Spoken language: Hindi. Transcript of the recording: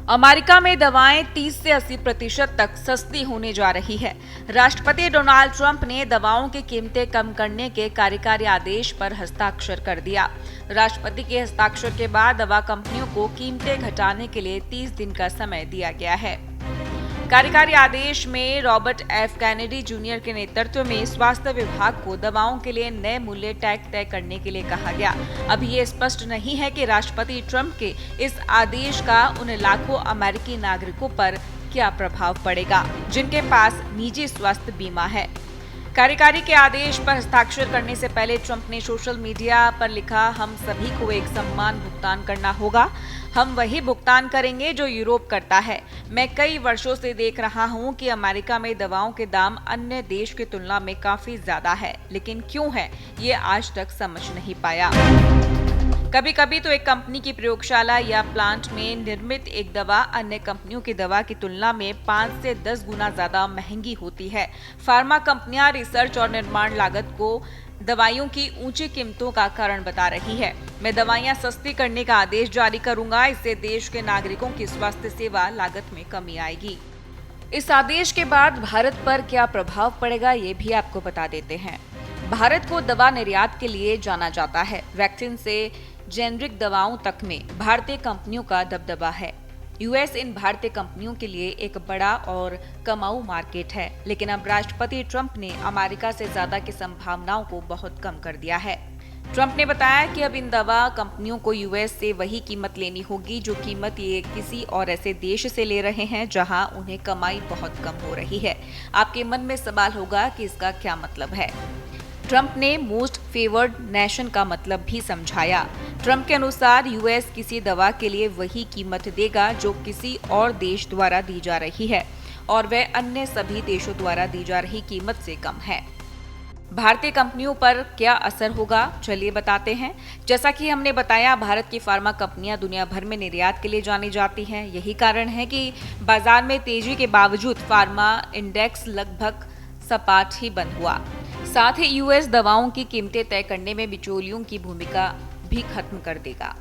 अमेरिका में दवाएं 30 से 80% तक सस्ती होने जा रही है। राष्ट्रपति डोनाल्ड ट्रंप ने दवाओं की कीमतें कम करने के कार्यकारी आदेश पर हस्ताक्षर कर दिया। राष्ट्रपति के हस्ताक्षर के बाद दवा कंपनियों को कीमतें घटाने के लिए 30 दिन का समय दिया गया है। कार्यकारी आदेश में रॉबर्ट एफ कैनेडी जूनियर के नेतृत्व में स्वास्थ्य विभाग को दवाओं के लिए नए मूल्य टैग तय करने के लिए कहा गया। अभी ये स्पष्ट नहीं है कि राष्ट्रपति ट्रंप के इस आदेश का उन लाखों अमेरिकी नागरिकों पर क्या प्रभाव पड़ेगा जिनके पास निजी स्वास्थ्य बीमा है। कार्यकारी के आदेश पर हस्ताक्षर करने से पहले ट्रंप ने सोशल मीडिया पर लिखा, हम सभी को एक सम्मान भुगतान करना होगा। हम वही भुगतान करेंगे जो यूरोप करता है। मैं कई वर्षों से देख रहा हूं कि अमेरिका में दवाओं के दाम अन्य देश की तुलना में काफी ज्यादा है, लेकिन क्यों है ये आज तक समझ नहीं पाया। कभी कभी तो एक कंपनी की प्रयोगशाला या प्लांट में निर्मित एक दवा अन्य कंपनियों की दवा की तुलना में 5 से 10 गुना ज्यादा महंगी होती है। फार्मा कंपनियां रिसर्च और निर्माण लागत को दवाइयों की ऊंची कीमतों का कारण बता रही है। मैं दवाइयां सस्ती करने का आदेश जारी करूंगा, इससे देश के नागरिकों की स्वास्थ्य सेवा लागत में कमी आएगी। इस आदेश के बाद भारत पर क्या प्रभाव पड़ेगा ये भी आपको बता देते हैं। भारत को दवा निर्यात के लिए जाना जाता है। वैक्सीन से जेनरिक दवाओं तक में भारतीय कंपनियों का दबदबा है। यूएस इन भारतीय कंपनियों के लिए एक बड़ा और कमाऊ मार्केट है, लेकिन अब राष्ट्रपति ट्रंप ने अमेरिका से ज्यादा की संभावनाओं को बहुत कम कर दिया है। ट्रंप ने बताया कि अब इन दवा कंपनियों को यूएस से वही कीमत लेनी होगी जो कीमत ये किसी और ऐसे देश से ले रहे हैं जहां उन्हें कमाई बहुत कम हो रही है। आपके मन में सवाल होगा कि इसका क्या मतलब है। ट्रंप ने मोस्ट फेवर्ड नेशन का मतलब भी समझाया। ट्रंप के अनुसार यूएस किसी दवा के लिए वही कीमत देगा जो किसी और देश द्वारा दी जा रही है और वह अन्य सभी देशों द्वारा दी जा रही कीमत से कम है। भारतीय कंपनियों पर क्या असर होगा, चलिए बताते हैं। जैसा कि हमने बताया, भारत की फार्मा कंपनियां दुनिया भर में निर्यात के लिए जानी जाती हैं। यही कारण है कि बाजार में तेजी के बावजूद फार्मा इंडेक्स लगभग सपाट ही बंद हुआ। साथ ही यूएस दवाओं की कीमतें तय करने में बिचौलियों की भूमिका भी खत्म कर देगा।